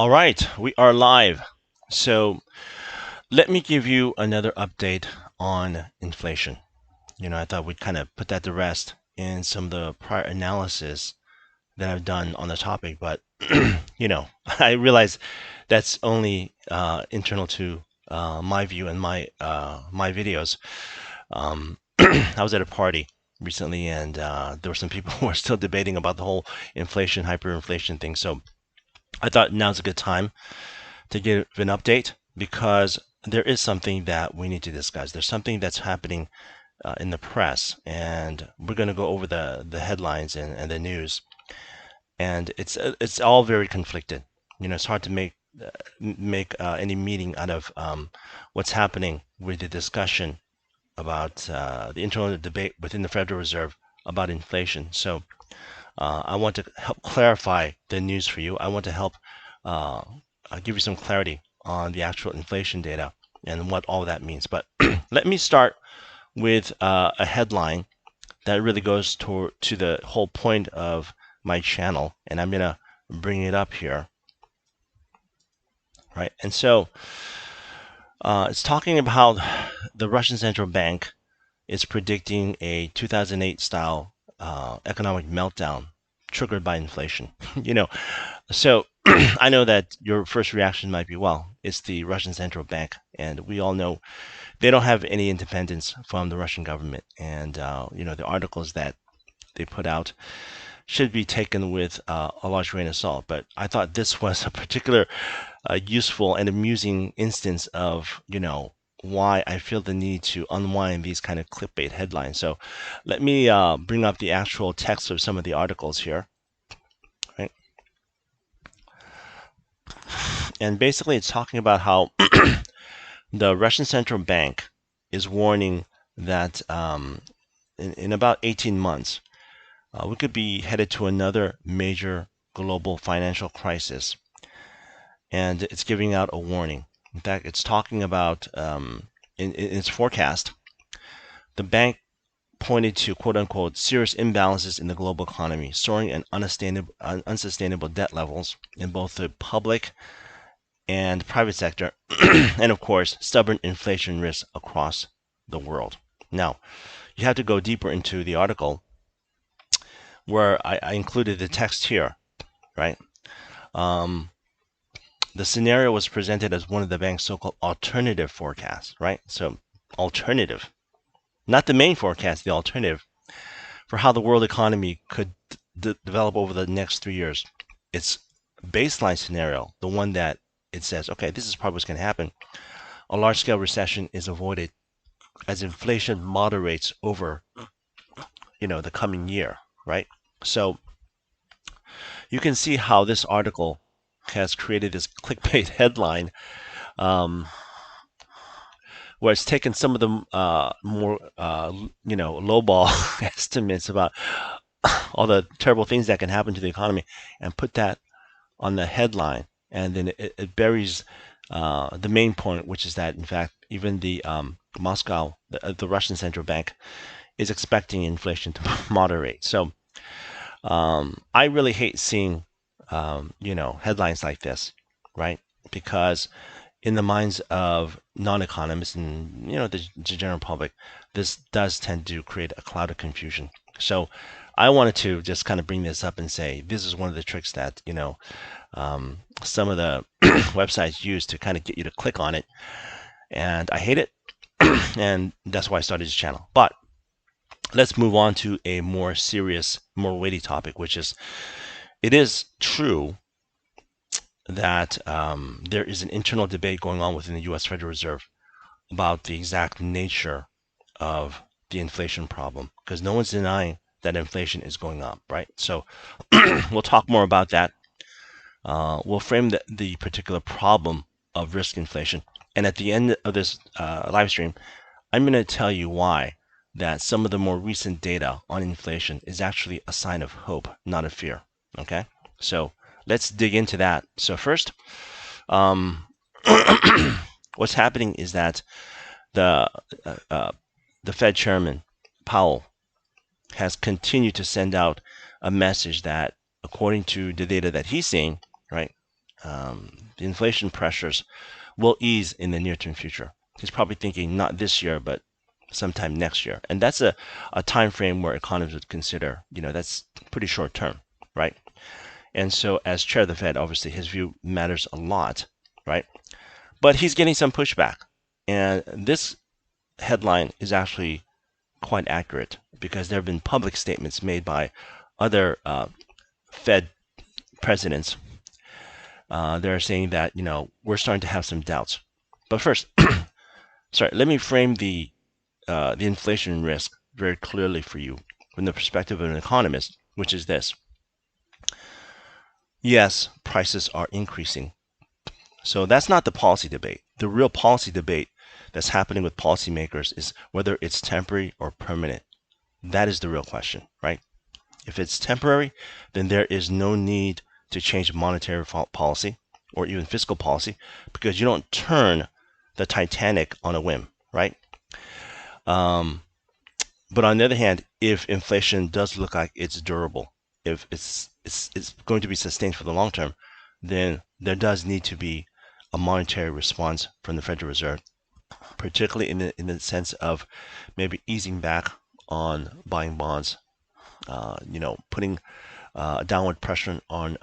All right, we are live. So let me give you another update on inflation. I thought we'd kind of put that to rest in some of the prior analysis that I've done on the topic, but I realize that's only internal to my view and my videos. I was at a party recently, and there were some people who are still debating about the whole inflation, hyperinflation thing. So I thought now's a good time to give an update because there is something that we need to discuss. There's something that's happening in the press, and we're going to go over the headlines and the news, and it's all very conflicted. It's hard to make any meaning out of what's happening with the discussion about the internal debate within the Federal Reserve about inflation. So I want to help clarify the news for you. I want to help uh, give you some clarity on the actual inflation data and what all that means. But let me start with a headline that really goes to the whole point of my channel, and I'm gonna bring it up here, right? And so it's talking about the Russian central bank is predicting a 2008 style economic meltdown triggered by inflation. you know, so I know that your first reaction might be, well, it's the Russian central bank, and we all know they don't have any independence from the Russian government. And the articles that they put out should be taken with a large grain of salt. But I thought this was a particular useful and amusing instance of why I feel the need to unwind these kind of clickbait headlines. So let me bring up the actual text of some of the articles here. Right? And basically, it's talking about how the Russian central bank is warning that in about 18 months, we could be headed to another major global financial crisis. And it's giving out a warning. In fact, it's talking about, in its forecast, the bank pointed to quote unquote serious imbalances in the global economy, soaring and unsustainable debt levels in both the public and private sector, and of course, stubborn inflation risks across the world. Now, you have to go deeper into the article where I included the text here, right? The scenario was presented as one of the bank's so-called alternative forecasts, right? So alternative, not the main forecast, the alternative for how the world economy could develop over the next 3 years. It's baseline scenario, the one that it says, okay, this is probably what's going to happen. A large-scale recession is avoided as inflation moderates over, the coming year, right? So you can see how this article has created this clickbait headline, where it's taken some of the more lowball estimates about all the terrible things that can happen to the economy and put that on the headline, and then it buries the main point, which is that in fact even the Moscow, the Russian central bank, is expecting inflation to moderate. So I really hate seeing headlines like this, right? Because in the minds of non-economists and the general public, this does tend to create a cloud of confusion. So I wanted to just kind of bring this up and say this is one of the tricks that some of the websites use to kind of get you to click on it, and I hate it, and that's why I started this channel. But let's move on to a more serious, more weighty topic, which is it is true that there is an internal debate going on within the U.S. Federal Reserve about the exact nature of the inflation problem, because no one's denying that inflation is going up, right? So we'll talk more about that. We'll frame the particular problem of risk inflation. And at the end of this live stream, I'm going to tell you why that some of the more recent data on inflation is actually a sign of hope, not of fear. Okay? So let's dig into that. So first, what's happening is that the Fed chairman, Powell, has continued to send out a message that, according to the data that he's seeing, right, the inflation pressures will ease in the near-term future. He's probably thinking not this year, but sometime next year. And that's a time frame where economists would consider, that's pretty short term, right? And so as chair of the Fed, obviously his view matters a lot, right? But he's getting some pushback. And this headline is actually quite accurate because there have been public statements made by other Fed presidents. They're saying that, we're starting to have some doubts. But first, sorry, let me frame the inflation risk very clearly for you from the perspective of an economist, which is this. Yes, prices are increasing. So that's not the policy debate. The real policy debate that's happening with policymakers is whether it's temporary or permanent. That is the real question, right? If it's temporary, then there is no need to change monetary policy or even fiscal policy because you don't turn the Titanic on a whim, right? But on the other hand, if inflation does look like it's durable, if it's going to be sustained for the long term, then there does need to be a monetary response from the Federal Reserve, particularly in the sense of maybe easing back on buying bonds, putting downward pressure on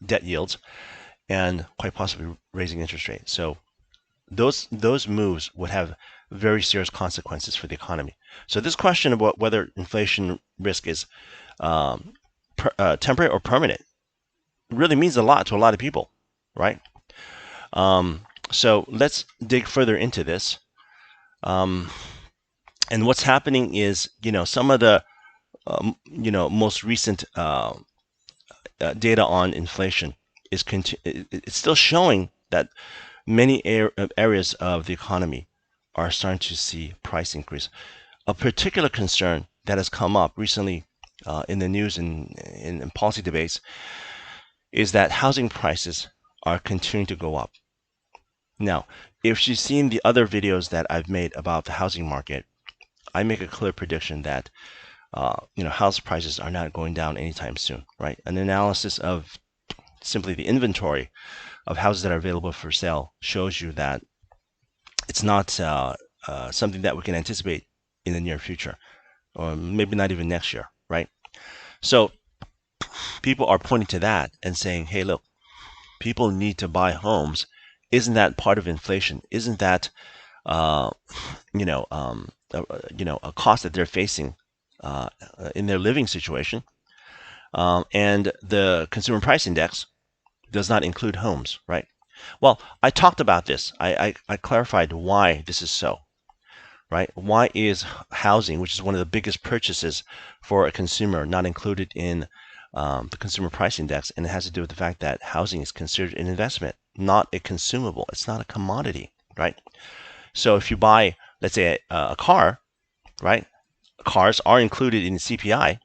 debt yields, and quite possibly raising interest rates. So those moves would have very serious consequences for the economy. So this question about whether inflation risk is temporary or permanent really means a lot to a lot of people, right? So let's dig further into this. And what's happening is, some of the, most recent data on inflation it's still showing that many areas of the economy are starting to see price increase. A particular concern that has come up recently in the news and in policy debates is that housing prices are continuing to go up. Now, if you've seen the other videos that I've made about the housing market, I make a clear prediction that house prices are not going down anytime soon, right? An analysis of simply the inventory of houses that are available for sale shows you that it's not something that we can anticipate in the near future, or maybe not even next year, right? So people are pointing to that and saying, hey, look, people need to buy homes. Isn't that part of inflation? Isn't that, a cost that they're facing in their living situation? And the consumer price index does not include homes, right? Well, I talked about this. I clarified why this is so, right? Why is housing, which is one of the biggest purchases for a consumer, not included in the consumer price index? And it has to do with the fact that housing is considered an investment, not a consumable. It's not a commodity, right? So if you buy, let's say, a car, right? Cars are included in the CPI,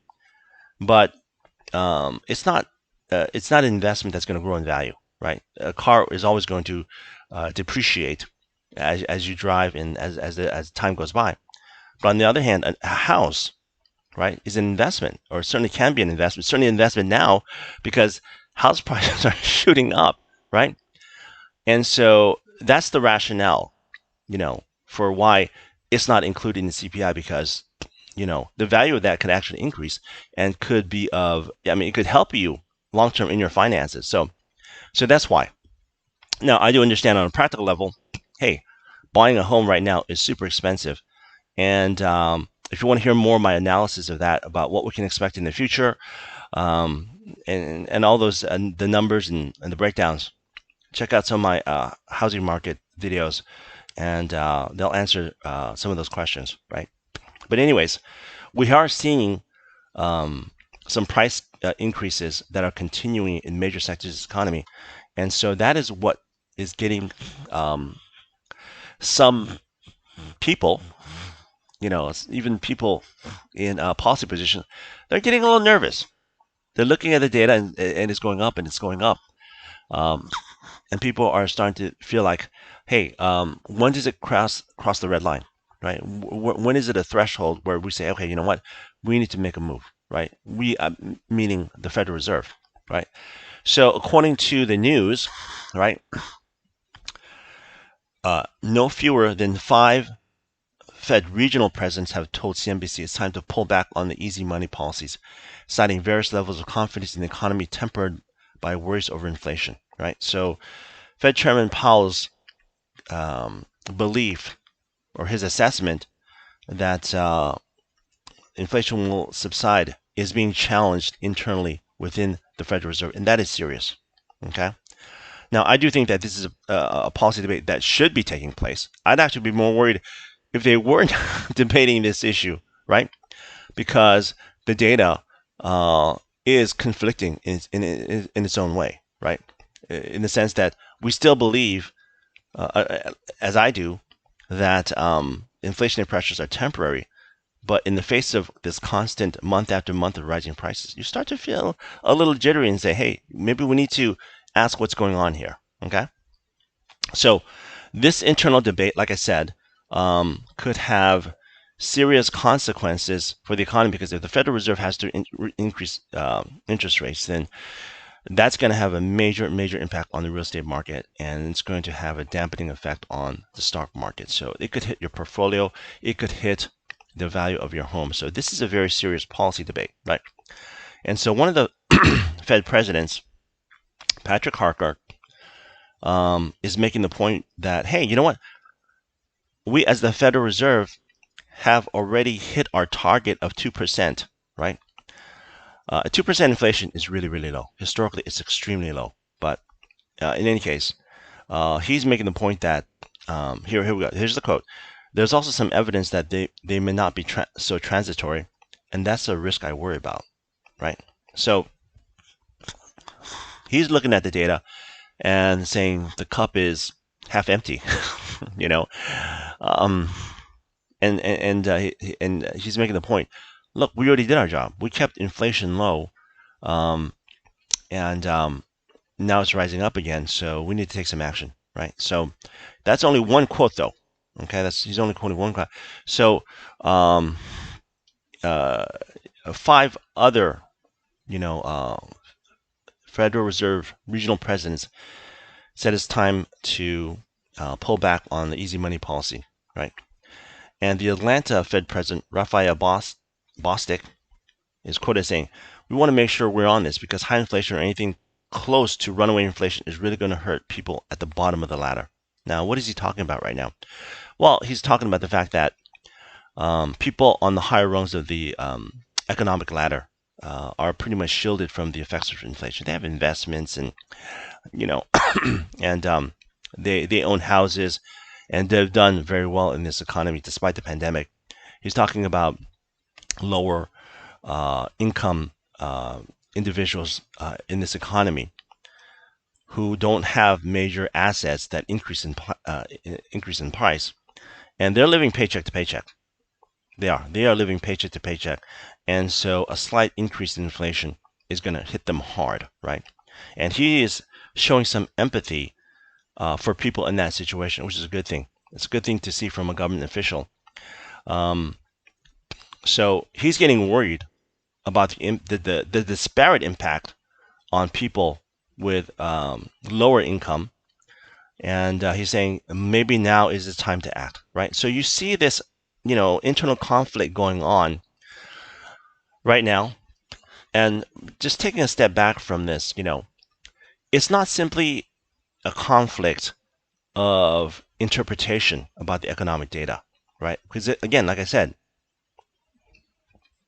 but it's not an investment that's going to grow in value, right? A car is always going to depreciate as you drive and as time goes by. But on the other hand, a house, right, is an investment, or certainly can be an investment. Certainly an investment now because house prices are shooting up, right? And so that's the rationale, for why it's not included in the CPI, because the value of that could actually increase and could be it could help you long term in your finances. So that's why. Now, I do understand on a practical level, hey, buying a home right now is super expensive. And if you want to hear more of my analysis of that, about what we can expect in the future, and all those, the numbers and the breakdowns, check out some of my housing market videos, and they'll answer some of those questions, right? But anyways, we are seeing some price increases that are continuing in major sectors of the economy. And so that is what is getting some people, even people in policy positions, they're getting a little nervous. They're looking at the data, and it's going up and it's going up. And people are starting to feel like, hey, when does it cross the red line, right? When is it a threshold where we say, okay, you know what, we need to make a move, right? We, meaning the Federal Reserve, right? So according to the news, right, no fewer than 5 Fed regional presidents have told CNBC it's time to pull back on the easy money policies, citing various levels of confidence in the economy tempered by worries over inflation. Right. So Fed Chairman Powell's belief or his assessment that inflation will subside is being challenged internally within the Federal Reserve, and that is serious. Okay. Now, I do think that this is a policy debate that should be taking place. I'd actually be more worried if they weren't debating this issue, right? Because the data is conflicting in its own way, right? In the sense that we still believe, as I do, that inflationary pressures are temporary. But in the face of this constant month after month of rising prices, you start to feel a little jittery and say, hey, maybe we need to ask what's going on here. Okay. So this internal debate, like I said, could have serious consequences for the economy because if the Federal Reserve has to increase interest rates, then that's going to have a major, major impact on the real estate market, and it's going to have a dampening effect on the stock market. So it could hit your portfolio, it could hit the value of your home. So this is a very serious policy debate, right? And so one of the Fed presidents, Patrick Harker, is making the point that, hey, you know what? We as the Federal Reserve have already hit our target of 2%, right? 2% inflation is really, really low. Historically, it's extremely low. But in any case, he's making the point that, here we go. Here's the quote. There's also some evidence that they may not be so transitory, and that's a risk I worry about, right? So he's looking at the data and saying the cup is half empty, you know, um, and he's making the point. Look, we already did our job. We kept inflation low, um, and now it's rising up again. So we need to take some action, right? So that's only one quote, though. Okay, he's only quoting one quote. So uh, 5 other, you know, Federal Reserve regional presidents said it's time to pull back on the easy money policy, right? And the Atlanta Fed President Raphael Bostic is quoted as saying, "We want to make sure we're on this because high inflation or anything close to runaway inflation is really going to hurt people at the bottom of the ladder." Now, what is he talking about right now? Well, he's talking about the fact that people on the higher rungs of the economic ladder are pretty much shielded from the effects of inflation. They have investments and, you know, and they own houses, and they've done very well in this economy despite the pandemic. He's talking about lower income individuals in this economy who don't have major assets that increase in price, and they're living paycheck to paycheck. They are living paycheck to paycheck, and so a slight increase in inflation is going to hit them hard, right? And he is showing some empathy for people in that situation, which is a good thing. It's a good thing to see from a government official. Um, so he's getting worried about the disparate impact on people with lower income, and he's saying maybe now is the time to act, right? So you see this, internal conflict going on right now, and just taking a step back from this, it's not simply a conflict of interpretation about the economic data, right? Because again, like I said,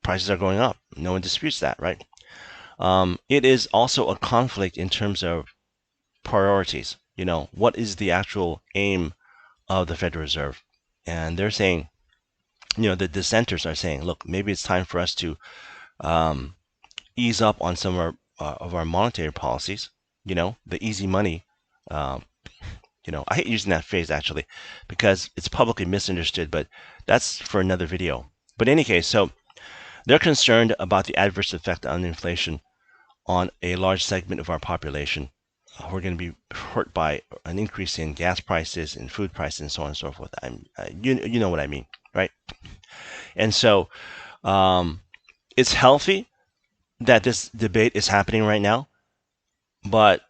prices are going up. No one disputes that, right? It is also a conflict in terms of priorities. What is the actual aim of the Federal Reserve? And they're saying, the dissenters are saying, look, maybe it's time for us to ease up on some of our monetary policies. The easy money. I hate using that phrase actually because it's publicly misunderstood, but that's for another video. But in any case, so they're concerned about the adverse effect on inflation on a large segment of our population. We're going to be hurt by an increase in gas prices and food prices and so on and so forth. You know what I mean, right? And so it's healthy that this debate is happening right now. But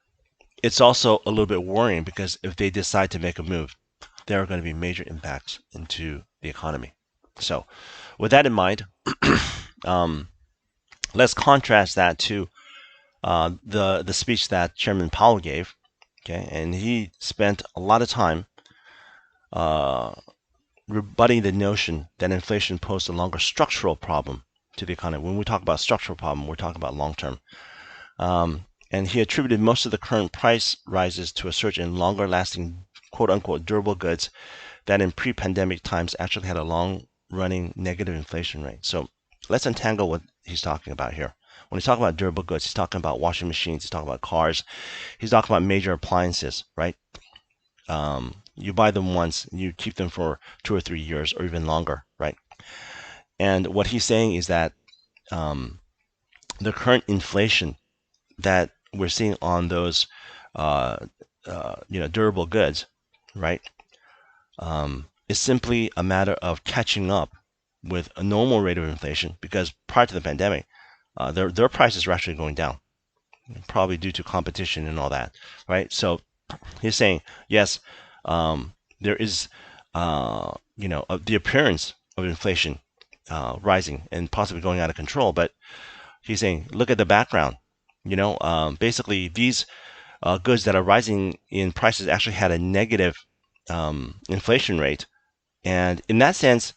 it's also a little bit worrying because if they decide to make a move, there are going to be major impacts into the economy. So, with that in mind, um, let's contrast that to the speech that Chairman Powell gave. Okay, and he spent a lot of time uh, rebutting the notion that inflation posed a longer structural problem to the economy. When we talk about structural problem, we're talking about long term. And he attributed most of the current price rises to a surge in longer lasting quote unquote durable goods that in pre pandemic times actually had a long running negative inflation rate. So let's untangle what he's talking about here. When he's talking about durable goods, he's talking about washing machines, he's talking about cars, he's talking about major appliances, right? You buy them once, you keep them for 2 or 3 years or even longer, right? And what he's saying is that um, the current inflation that we're seeing on those, uh, durable goods, right, is simply a matter of catching up with a normal rate of inflation because prior to the pandemic, their prices were actually going down, probably due to competition and all that, right? So he's saying yes, there is, the appearance of inflation rising and possibly going out of control, but he's saying look at the background. Basically these goods that are rising in prices actually had a negative inflation rate, and in that sense,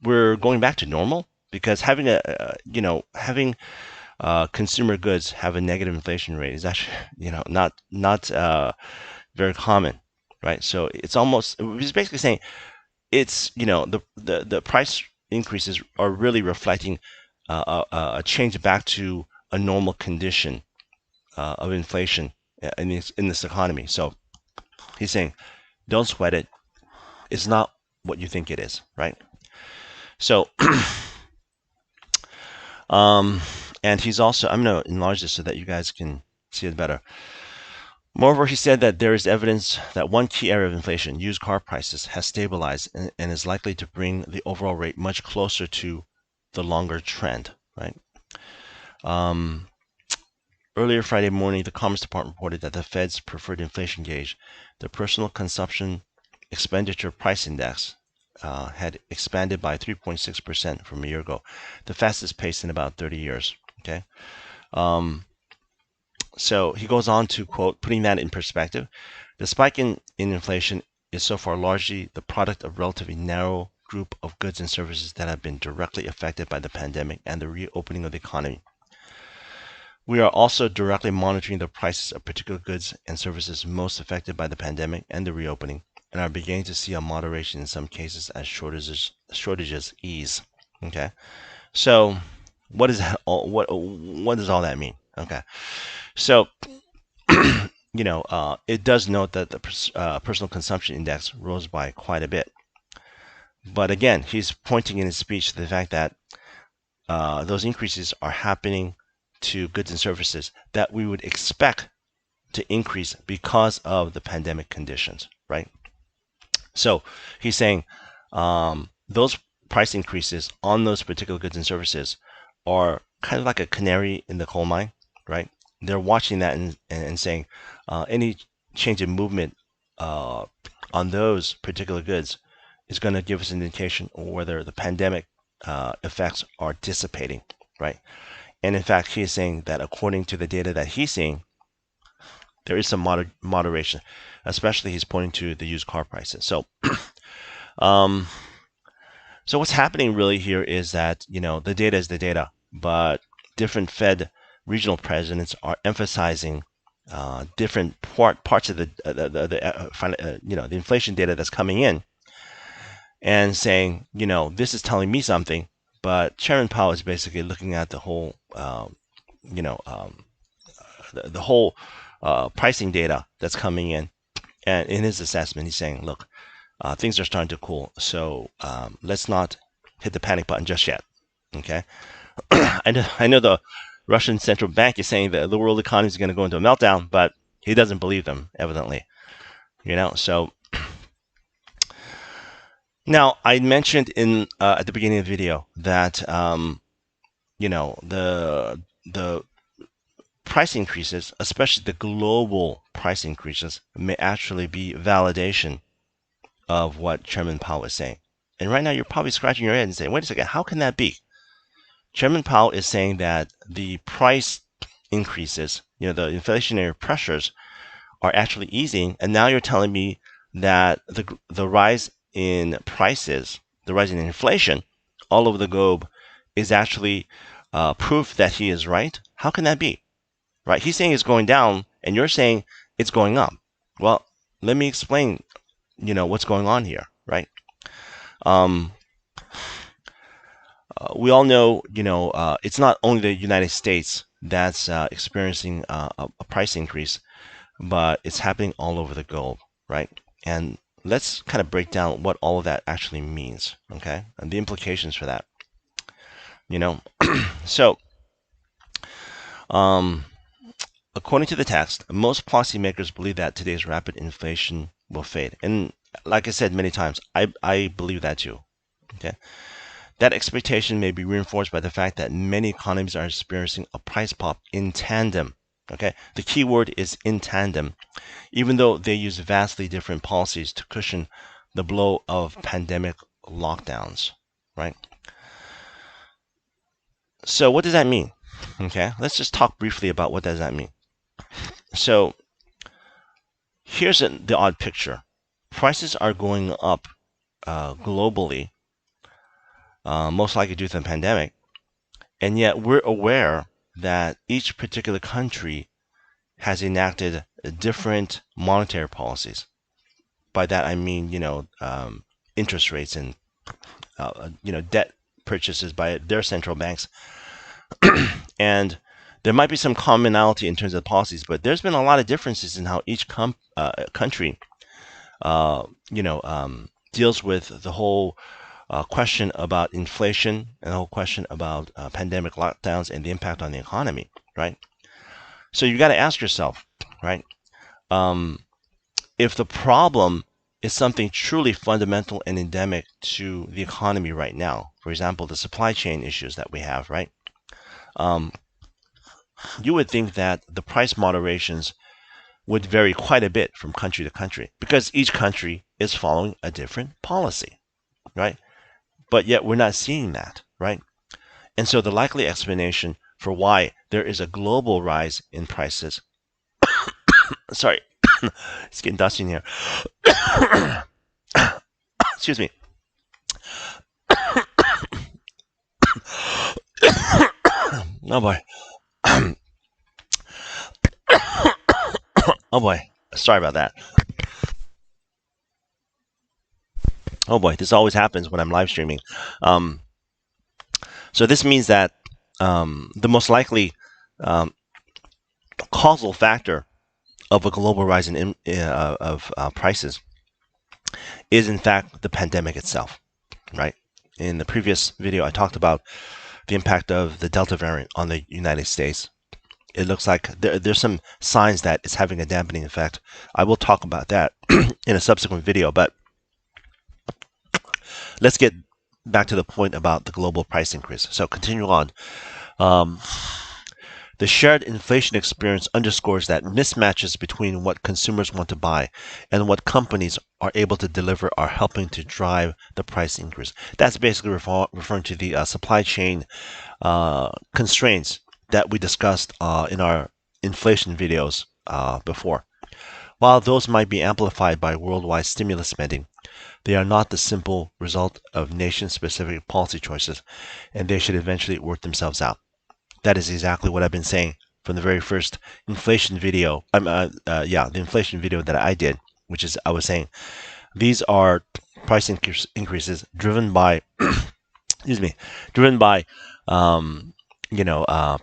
we're going back to normal because having consumer goods have a negative inflation rate is actually not very common, right? So it's basically saying it's the price increases are really reflecting a change back to a normal condition of inflation in this economy. So he's saying don't sweat it. It's not what you think it is, right? So Um, and he's also, I'm going to enlarge this so that you guys can see it better. Moreover, he said that there is evidence that one key area of inflation, used car prices, has stabilized and is likely to bring the overall rate much closer to the longer trend, right? Um, Earlier Friday morning, the Commerce Department reported that the Fed's preferred inflation gauge, the Personal Consumption Expenditure Price Index, had expanded by 3.6% from a year ago, the fastest pace in about 30 years. Okay. So he goes on to quote, putting that in perspective, the spike in inflation is so far largely the product of a relatively narrow group of goods and services that have been directly affected by the pandemic and the reopening of the economy. We are also directly monitoring the prices of particular goods and services most affected by the pandemic and the reopening, and are beginning to see a moderation in some cases as shortages ease. Okay, so what is that all, what does all that mean? Okay, so it does note that the personal consumption index rose by quite a bit, but again, he's pointing in his speech to the fact that those increases are happening to goods and services that we would expect to increase because of the pandemic conditions, right? So he's saying those price increases on those particular goods and services are kind of like a canary in the coal mine, right? They're watching that and saying any change in movement uh, on those particular goods is going to give us an indication of whether the pandemic effects are dissipating, right? And in fact, he is saying that according to the data that he's seeing, there is some moderation, especially he's pointing to the used car prices. So, um, so what's happening really here is that the data is the data, but different Fed regional presidents are emphasizing different parts of the inflation data that's coming in, and saying this is telling me something, but Chairman Powell is basically looking at the whole you know the whole pricing data that's coming in, and in his assessment, he's saying, look, things are starting to cool, so let's not hit the panic button just yet. Okay, I know the Russian central bank is saying that the world economy is going to go into a meltdown, but he doesn't believe them, evidently. So now I mentioned in at the beginning of the video that the price increases, especially the global price increases, may actually be validation of what Chairman Powell is saying. And right now, you're probably scratching your head and saying, wait a second, how can that be? Chairman Powell is saying that the price increases, the inflationary pressures are actually easing, and now you're telling me that the rise in prices, the rise in inflation all over the globe is actually proof that he is right? How can that be? Right? He's saying it's going down, and you're saying it's going up. Well, let me explain, what's going on here, right? Um, we all know, it's not only the United States that's experiencing a price increase, but it's happening all over the globe, right? And let's kind of break down what all of that actually means, okay? And the implications for that, So, um, according to the text, most policymakers believe that today's rapid inflation will fade. And like I said many times, I believe that too, okay? That expectation may be reinforced by the fact that many economies are experiencing a price pop in tandem. Okay, the key word is in tandem, even though they use vastly different policies to cushion the blow of pandemic lockdowns. Right. So what does that mean? Okay, let's just talk briefly about what does that mean. So here's the odd picture. Prices are going up globally, most likely due to the pandemic. And yet we're aware that each particular country has enacted different monetary policies. By that I mean, interest rates and, debt purchases by their central banks. And there might be some commonality in terms of policies, but there's been a lot of differences in how each country, deals with the whole question about inflation and the whole question about pandemic lockdowns and the impact on the economy, right? So you got to ask yourself, right? If the problem is something truly fundamental and endemic to the economy right now, for example, the supply chain issues that we have, right? You would think that the price moderations would vary quite a bit from country to country because each country is following a different policy, right? But yet we're not seeing that, right? And so the likely explanation for why there is a global rise in prices, sorry, it's getting dusty in here. Excuse me. Oh boy. Oh boy. Sorry about that. Oh boy, this always happens when I'm live streaming. Um, so this means that the most likely um, causal factor of a global rise of prices is in fact the pandemic itself, right? In the previous video, I talked about the impact of the Delta variant on the United States. It looks like there's some signs that it's having a dampening effect. I will talk about that in a subsequent video, but let's get back to the point about the global price increase. So continue on. Um, the shared inflation experience underscores that mismatches between what consumers want to buy and what companies are able to deliver are helping to drive the price increase. That's basically referring to the supply chain constraints that we discussed in our inflation videos before. While those might be amplified by worldwide stimulus spending, they are not the simple result of nation-specific policy choices, and they should eventually work themselves out. That is exactly what I've been saying from the very first inflation video. The inflation video that I did, which is I was saying these are price increases driven by, excuse me, driven by,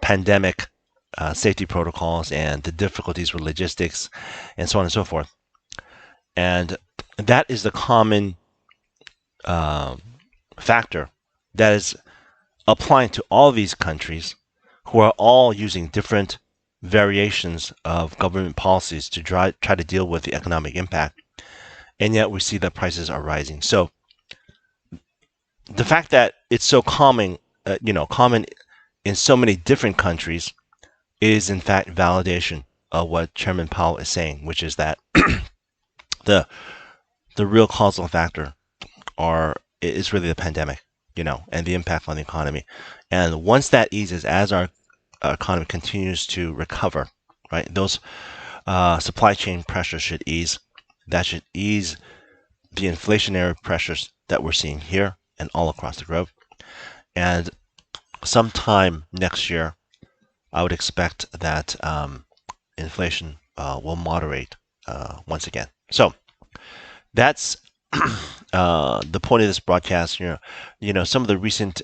pandemic safety protocols and the difficulties with logistics and so on and so forth. And that is the common factor that is applying to all these countries who are all using different variations of government policies to try to deal with the economic impact. And yet we see that prices are rising. So the fact that it's so common in so many different countries is in fact validation of what Chairman Powell is saying, which is that the the real causal factor are is really the pandemic, and the impact on the economy. And once that eases, as our economy continues to recover, right, those supply chain pressures should ease. That should ease the inflationary pressures that we're seeing here and all across the globe. And sometime next year, I would expect that inflation will moderate once again. So that's the point of this broadcast. Some of the recent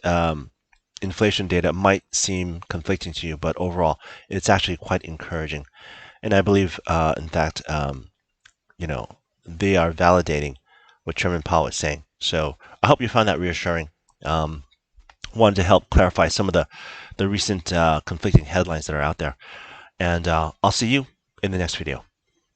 inflation data might seem conflicting to you, but overall, it's actually quite encouraging. And I believe, in fact, you know, they are validating what Chairman Powell is saying. So I hope you found that reassuring. Um, Wanted to help clarify some of the recent conflicting headlines that are out there. And I'll see you in the next video.